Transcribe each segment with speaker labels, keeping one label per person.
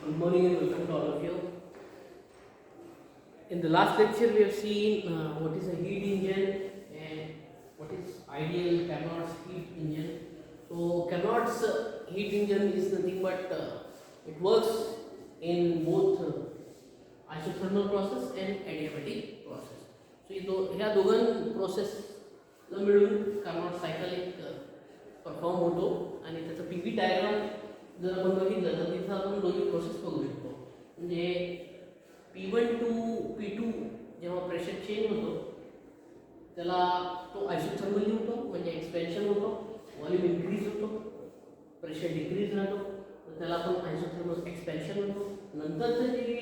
Speaker 1: Good morning and welcome to all of you. In the last lecture, we have seen what is a heat engine and what is ideal Carnot's heat engine. So, Carnot's heat engine is nothing but it works in both isothermal process and adiabatic process. So, ह्या दोघां प्रोसेसला मिळून Carnot cycle एक perform होतो आणि त्याचा P V diagram जर आपण बघितलं तर तिथं आपण दोन्ही प्रोसेस बघू शकतो. म्हणजे P1 टू P2 जेव्हा प्रेशर चेंज होतो त्याला तो आयसोथर्मली होतो, म्हणजे एक्सपेन्शन होतो, व्हॉल्यूम इन्क्रीज होतो, प्रेशर डिक्रीज राहतो, तर त्याला आपण आयसोथर्मल एक्सपेन्शन म्हणतो. नंतरचं जे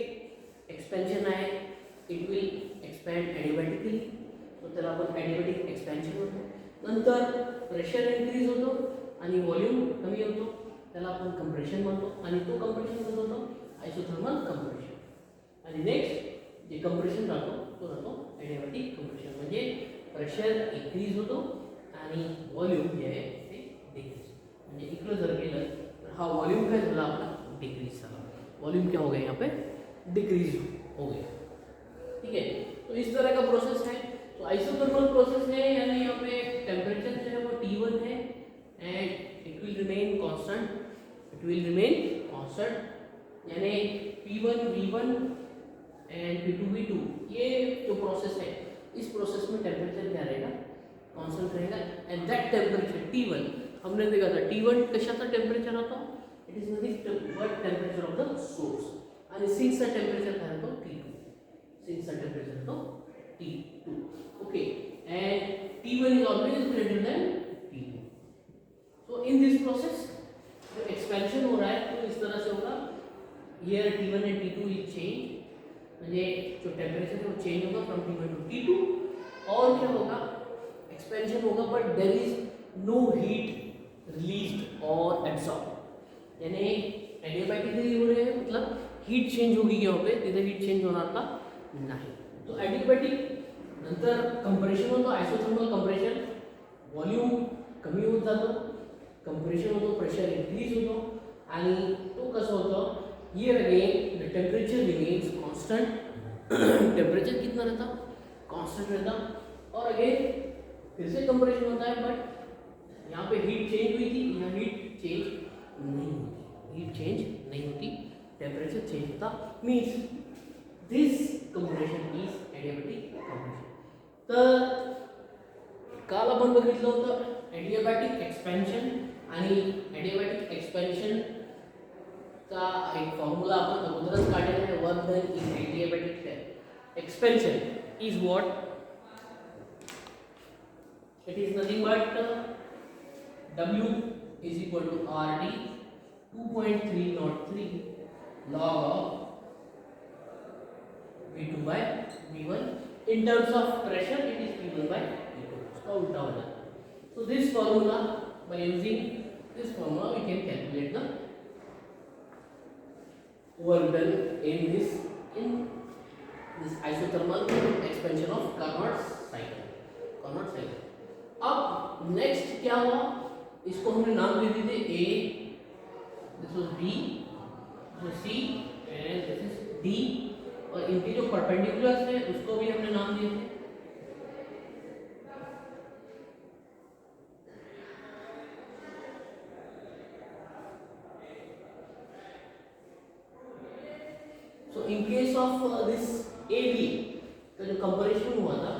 Speaker 1: एक्सपेन्शन आहे इट विल एक्सपॅन्ड ॲडिबॅटिकली, तर त्याला आपण ॲडिबॅटिक एक्सपेन्शन म्हणतो. नंतर प्रेशर इन्क्रीज होतो आणि व्हॉल्यूम कमी होतो, त्याला आपण कंप्रेशन म्हणतो. आणि तो कंप्रेशन कसा होतो? Isothermal compression. आणि नेक्स्ट जे कंप्रेशन राहतो तो राहतो ॲडिबॅटिक कंप्रेशन, म्हणजे प्रेशर इन्क्रीज होतो आणि व्हॉल्यूम जे आहे ते डिक्रीज. म्हणजे इकडं जर गेलं तर हा व्हॉल्यूम काय झाला आपला? डिक्रीज झाला. वॉल्यूम क्या हो गया यहाँ पे? डिक्रीज हो गया. ठीक है, तो इस तरह का प्रोसेस है. तो आइसोथर्मल प्रोसेस है, यानी यहाँ पे टेम्परेचर जो है वो T1 है and it will remain constant. It will remain constant, यानी P1 V1 and P2 V2, ये जो प्रोसेस है इस प्रोसेस में टेम्परेचर क्या रहेगा? कांस्टेंट रहेगा. एंड दैट टेम्परेचर T1 हमने देखा था T1 कशाचा टेम्परेचर होता? It is nothing but temperature of the source. आणि सिंकचा टेम्परेचर काय होतो? T2. सिंकचा टेम्परेचर होतो T2. Okay, and T1 is always greater than T2. So in this process जो एक्सपेंशन हो रहा है तो इस तरह से होगा. Here T1 and T2 is change, म्हणजे जो टेम्परेचर है वो चेंज होगा फ्रॉम T1 टू T2. और क्या होगा? एक्सपेंशन होगा, but there is no heat released और एब्सॉर्ब. यानी एडियाबॅटिकली हो रहे हैं, मतलब हीट चेंज होगी यहाँ पे, तिथे हीट चेंज होणार का? नाही. तो एडियाबॅटिक नंतर कंप्रेशन होतो, आयसोथर्मल कंप्रेशन, व्हॉल्यूम कमी होत जातो, कंप्रेशन होतो, प्रेशर इन्क्रीज होतो. आणि तो कसं होतं? Here again the temperature remains constant. Temperature कितना रहता? कांस्टेंट रहता. और अगेन फिर से कंप्रेशन होता है, बट यहाँ पे हीट चेंज हुई थी, यहाँ हीट चेंज नहीं होती. हीट चेंज नहीं होती, टेम्परेचर चेंज होता. Means this compression is adiabatic compression. तर काल आपण बघितलं होतं एडियाबॅटिक एक्सपेन्शन, आणि एडियाबॅटिक एक्सपेन्शन का एक फॉर्म्युला आपण अगोदरच काढलेला आहे. Work done in adiabatic expansion is what? It is nothing but W is equal to RD 2.303 log of V2 by V1. In terms of pressure, it is P1 by P2. इसका उल्टा हो जाता है. So this formula, by using this formula, we can calculate the work done in this isothermal expansion of Carnot's cycle. Carnot cycle. अब next क्या हुआ? इसको हमने नाम दे दिए थे A, this was B, this was C and this is D. और इनके जो परपेंडिकुलर्स हैं उसको भी हमने नाम दिए थे. So in case of this AB का जो कंपैरिजन हुआ था,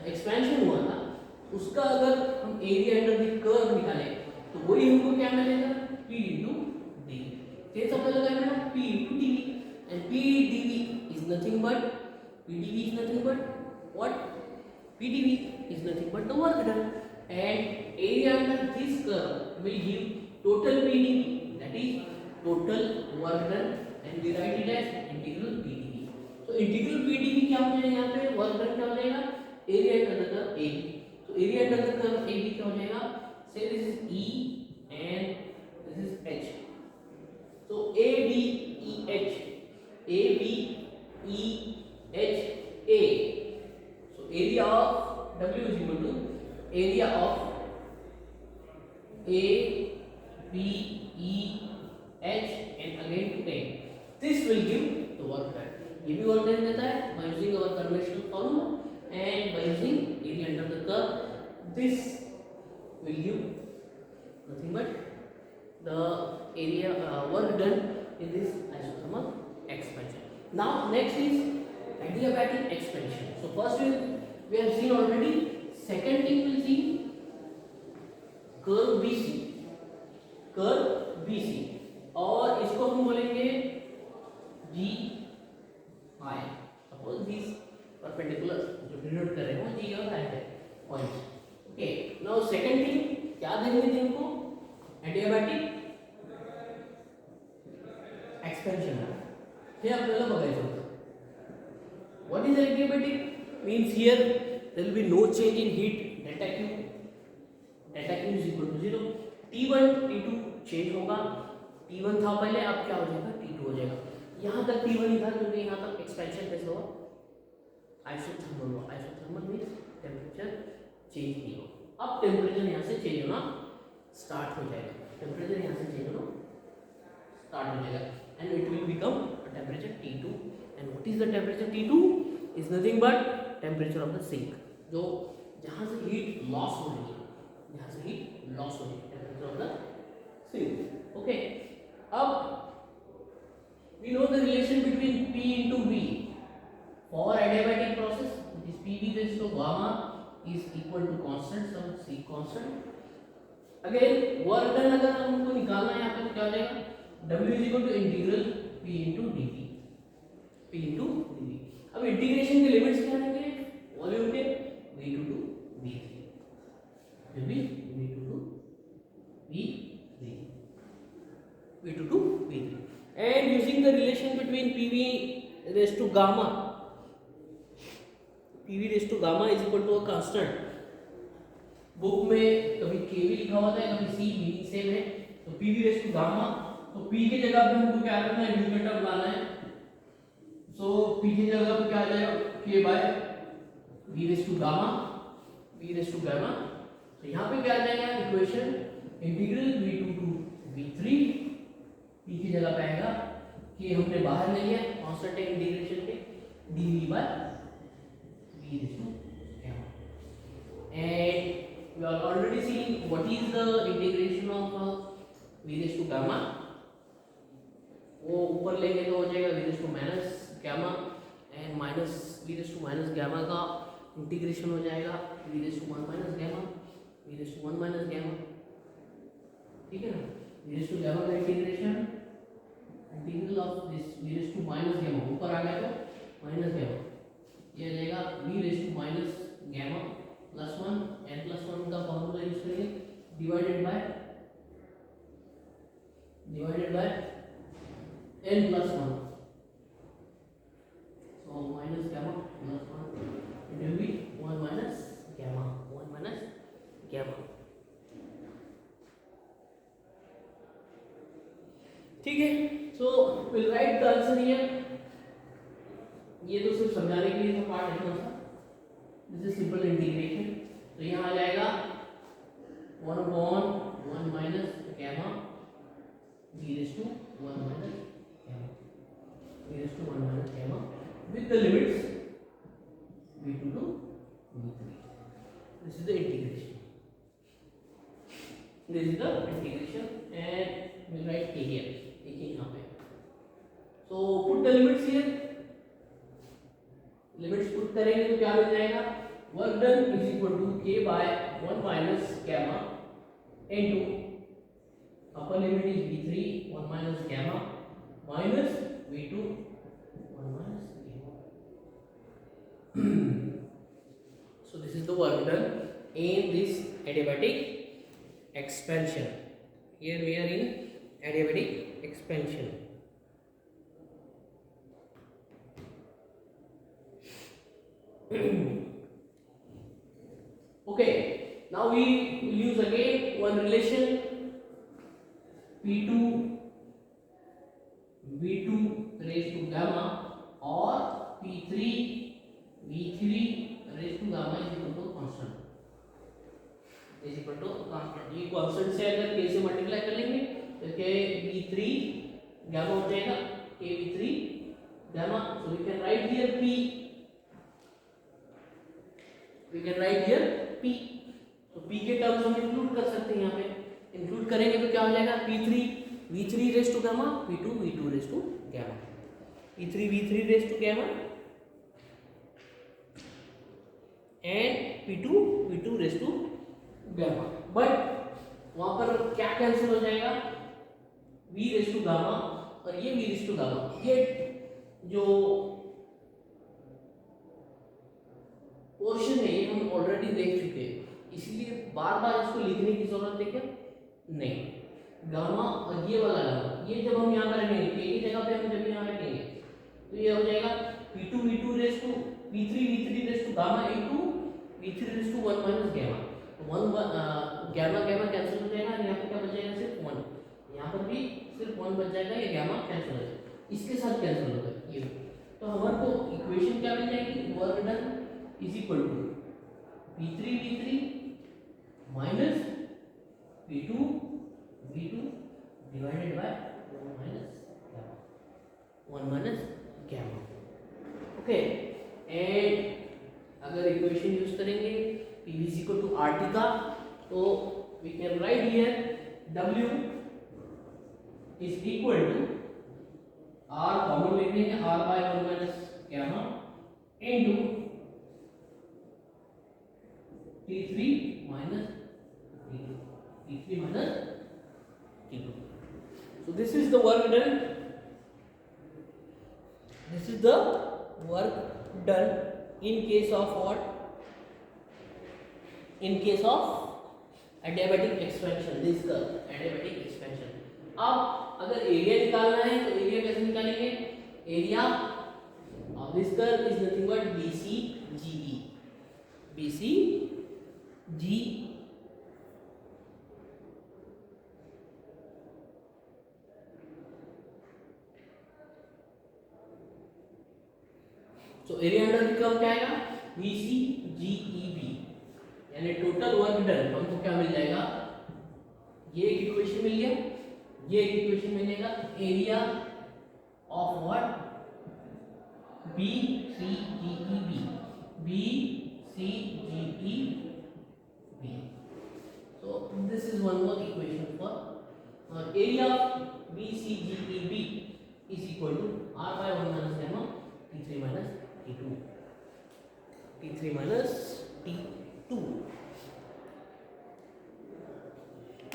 Speaker 1: एक्सपेंशन हुआ था, उसका अगर हम एरिया अंडर द कर्व निकालें तो वही हमको क्या मिलेगा? P into D. तेज आपल्याला काय मिळणार? P into dV. and PdV is nothing but what? PdV is nothing but the work done, and area under this curve will give total PdV, that is total work done, and we write it as integral PdV. So integral PdV क्या हो जाएगा? यहाँ पे work done क्या हो जाएगा? area under the curve AB. So area under the curve AB क्या हो जाएगा? Say this is E and this is H. So ABEH, ABEH A. So area of W is equal to area of A B E H and again to A. This will give the work done. ये भी work done देता है by using our conventional formula and by using area under the curve. This will give nothing but the area work done in this isothermal expansion. Now next is adiabatic expansion. So first we have seen already. Second thing we'll see curve BC. Curve BC और इसको हम बोलेंगे G I. Suppose these perpendicular जो denote कर रहे हैं वो G और I है points. Okay, now second thing क्या देंगे थे हमको? एडियाबॅटिक एक्सपेंशन. हे आपल्याला बघायचं होतं. What is adiabatic means here there will be no change in heat delta Q. Delta Q is equal to 0. T1 T2 change होगा. T1 था पहले, अब क्या हो जाएगा? T2 हो जाएगा. यहाँ तक T1 ही था क्योंकि यहाँ तक एक्सपेंशन कैसे हुआ? आइसोथर्मल हुआ. आइसोथर्मल मीन्स टेम्परेचर चेंज नहीं होगा. अब टेम्परेचर यहाँ से चेंज होना स्टार्ट हो जाएगा. टेम्परेचर यहाँ से चेंज होना स्टार्ट हो जाएगा and it will become temperature T2. And what is the temperature T2? Is nothing but temperature of the sink. जो जहाँ से हीट लॉस हो रही है, यहाँ से हीट लॉस हो रही है, temperature of the sink. Okay, अब we know the relation between P into V for adiabatic process, which is PV raised to gamma is equal to constant, so C constant. Again work done अगर हमको निकालना है यहाँ पे तो क्या हो जाएगा? W is equal to integral P into dt. P into dt. अब इंटीग्रेशन के लिमिट्स क्या रहेंगे? वॉल्यूम के V2 to V3. फिर भी V2 to V3. V2 to V3. And using the relation between PV raised to gamma, PV raised to gamma is equal to a constant. Book में कभी KV लिखा होता है, कभी C मीनिंग सेम है. तो PV raised to gamma, तो P की जगह पे हमको क्या करना है? न्यूमरेटर बनाना है. सो P की जगह पे क्या आ जाएगा? K by V raised to gamma. V raised to gamma. तो यहाँ पे क्या आ जाएगा? Equation integral V2 to V3. P की जगह पे आएगा कि हमने बाहर ले लिया कांस्टेंट इंटीग्रेशन पे dV by V raised to gamma. And we are already seen what is the integration of V raised to gamma. वो ऊपर लेंगे तो हो जाएगा V raised to minus gamma and minus V raised to minus gamma का integration हो जाएगा V raised to 1 minus gamma, V raised to 1 minus gamma. ठीक है ना? V raised to gamma का integration, integral of this V raised to minus gamma, ऊपर आ गया तो माइनस gamma, ये आ जाएगा V raised to minus gamma plus 1 n plus 1 का फॉर्मूला यूज करेंगे divided by n plus 1. So minus gamma plus 1, it will be 1 minus gamma, 1 minus gamma. ठीक है, so will write the answer here. ये तो सिर्फ समझाने के लिए था पार्ट है ना. This is simple integration. तो यहाँ आ जाएगा 1 upon 1 minus gamma V raised to 1 minus gamma, V raised to 1 minus gamma with the limits V2 to V3. This is the integration. This is the integration and we'll write K here. देखिए यहाँ पे. So put the limits here. Limits put करेंगे तो क्या मिल जाएगा? Work done is equal to K by 1 minus gamma into upper limit is V3 1 minus gamma minus V2 1 minus gamma. So this is the work done in this adiabatic expansion. Here we are in adiabatic expansion. Okay, now we will use again one relation P2 V2 raised to gamma or P3 V3 raised to gamma is equal to constant. Is equal to constant. ये constant से अगर K से multiply कर लेंगे तो K V3 gamma हो जाएगा kV3 gamma. So we can write here P. We can write here P. तो P के टर्म्स हम इंक्लूड कर सकते हैं, यहाँ पे इंक्लूड करेंगे तो क्या हो जाएगा, P3 V3 raise to gamma, P2 V2 raise to gamma, P3 V3 raise to gamma and P2 V2 raise to gamma. But वहां पर क्या कैंसिल हो जाएगा, V रेज टू गामा और ये V रेज टू गामा, ये जो portion है ये हम ऑलरेडी देख चुके हैं, इसलिए बार बार इसको लिखने की जरूरत है क्या, नहीं. गामा और ये वाला गामा, ये जब हम यहाँ पर रखेंगे P की जगह पे हम जब यहाँ रखेंगे तो ये हो जाएगा P2 V2 raise to P3 V3 raise to gamma into V3 raise to 1 minus gamma. तो 1 गामा गामा कैंसिल हो जाएगा, यहाँ पर क्या बच जाएगा, सिर्फ 1. यहाँ पर भी सिर्फ 1 बच जाएगा, ये गामा कैंसिल हो जाएगा, इसके साथ कैंसिल होगा ये. तो हमारे को इक्वेशन क्या मिल जाएगी, work done is equal to P3 V3 minus P2 V2 divided by 1 minus gamma. Okay, and अगर इक्वेशन यूज करेंगे P is equal to RT का, तो we can write here W is equal to R common लेते हैं, R by 1 minus gamma into T3 minus T2, T3 minus T2. So this is the work done. This is the work done in case of what? In case of adiabatic expansion. This is the adiabatic expansion. अब अगर area निकालना है तो area कैसे निकालेंगे, area of this curve is nothing but BCGE. BCGE. तो area under the curve क्या आएगा, BCGEB, यानी टोटल वर्क डन हमको क्या मिल जाएगा, ये एक इक्वेशन मिल गया, ये एक इक्वेशन मिलेगा, area of what, BCGEB, BCGEB. So this is one more equation for area of BCGEB is equal to R by 1 minus gamma T3 minus T2. T3 minus T2.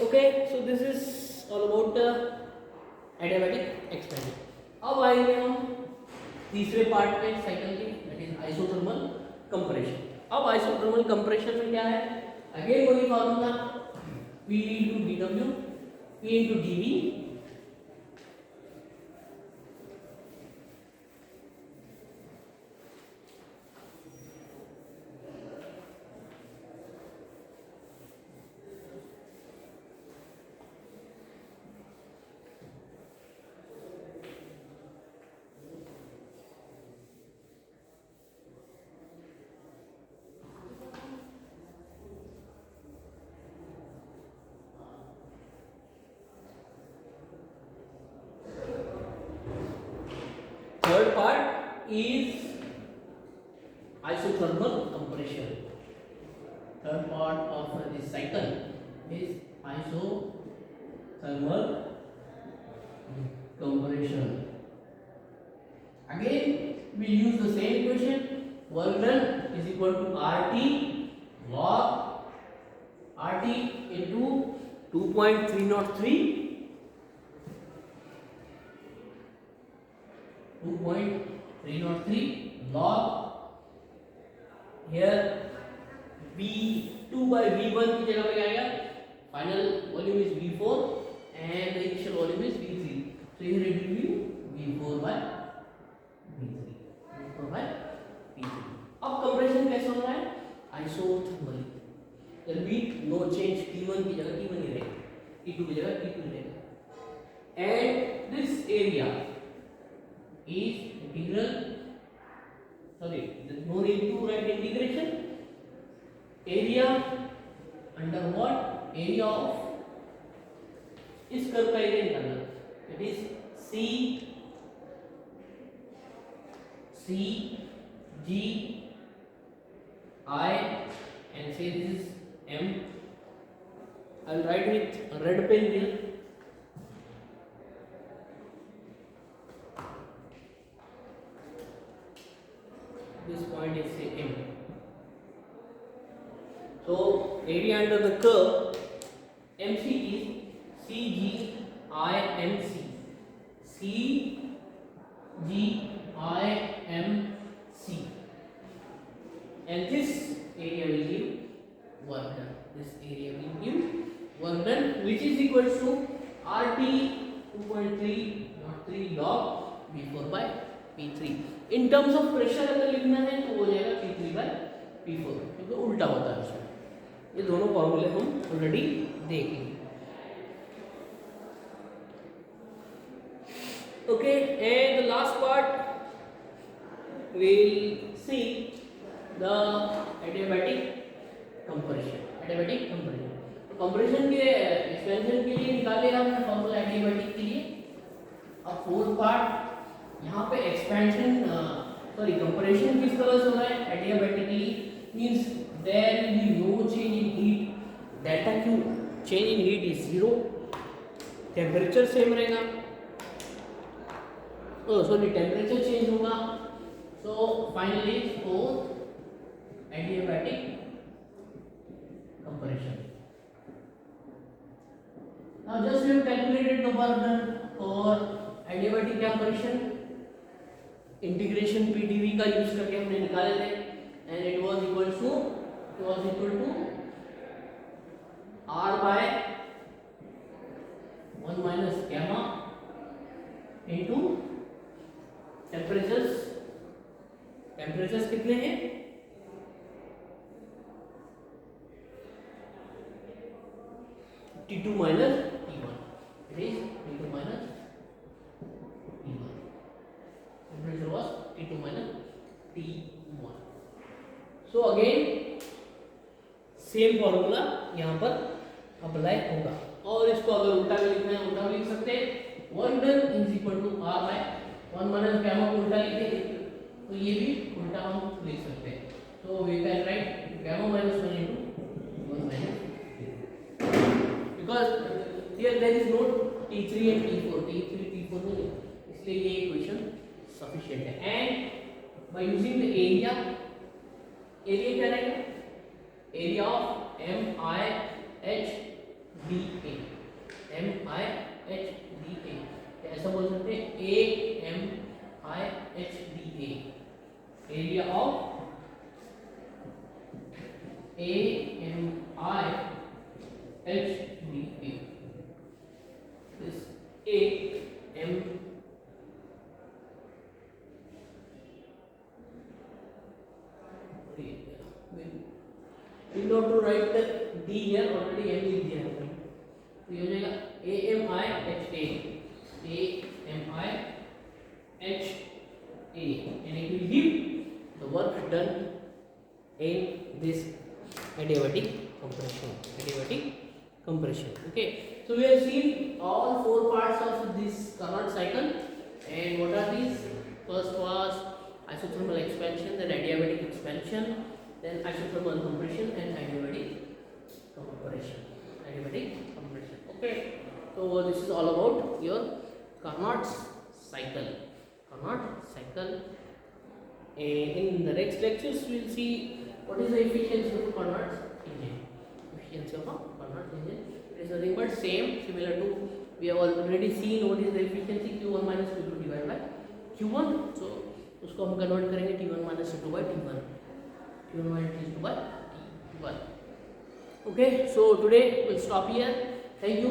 Speaker 1: Okay, so this is all about adiabatic expansion. अब आएंगे हम तीसरे part में cycle के, that is isothermal compression. अब isothermal compression में क्या है, अगेन वही formula P into dW, P into dV. Third part is isothermal compression. Third part of this cycle is isothermal compression. Again we use the same equation, work done is equal to RT log RT into 2.303 log here V2 by V1 की जगह पे क्या आएगा, final volume is V4 and the initial volume is V3, so here it will be V4 by V3. अब compression कैसे हो रहा है, isothermally, there will be no change, T1 की जगह T1 ही रहेगा, T2 की जगह T2 रहेगा, and this area is integral, sorry there is no need to write integration, area under what, area of इस कर्व का एरिया निकालना, it is C C G I and say this is M. I'll write with a red pen here. This point is say M. So area under the curve MC is CGIMC. CGIMC. And this area will give work done. This area will give work done, which is equal to RT 2.3 not 3 log V4 by P3. In terms of pressure अगर लिखना है तो हो जाएगा P3 by P4, क्योंकि उल्टा होता है उसमें. ये दोनों फॉर्मूले हम ऑलरेडी देख लिए. Okay, and the last part we'll see the adiabatic compression. Adiabatic compression. तो compression के expansion के लिए निकाले हमने फॉर्मूला adiabatic के लिए. अब फोर्थ पार्ट यहाँ पे expansion compression किस तरह से हो रहा है adiabatically, means there will be no change in heat. Delta Q change in heat is 0. Temperature same रहेगा. टेम्परेचर चेंज होगा. So finally fourth adiabatic compression. Now just we have calculated the work done for adiabatic compression. Integration PDV का use करके हमने निकाले थे and it was equal to R by 1 minus gamma into temperatures कितने हैं? T2 minus T1. It is T2 minus T1. Temperature was T2 minus T1. So again same formula यहाँ पर apply होगा. और इसको अगर उल्टा भी लिखना है उल्टा भी लिख सकते हैं. Work done is equal to R by 1 minus gamma को उल्टा लिखे तो ये भी उल्टा हम लिख सकते हैं. तो we can write gamma minus 1 into 1 minus because here there is no T3 and T4. T3 T4 नहीं है, इसलिए ये इक्वेशन सफिशिएंट है. And by using the area क्या रहेगा? Area of MIHDA. MIHDA ऐसा बोल सकते हैं AMIHDA. Area of AMIHDA. This AM we know to write the D here, already M is there. तो ये हो जाएगा AMIHA. And it will give the work done in this adiabatic compression. Okay, so we have seen all four parts of this Carnot cycle, and what are these? First was isothermal expansion, then adiabatic expansion, then isothermal compression and adiabatic compression. Okay, so this is all about your Carnot cycle. In the next lectures we will see what is the efficiency of a Carnot engine. It is nothing but similar to we have already seen what is the efficiency Q1 minus Q2 divided by Q1. So उसको हम convert करेंगे T1 minus T2 by T1. T1 minus T2 by T1. Okay, so today we'll stop here. Thank you.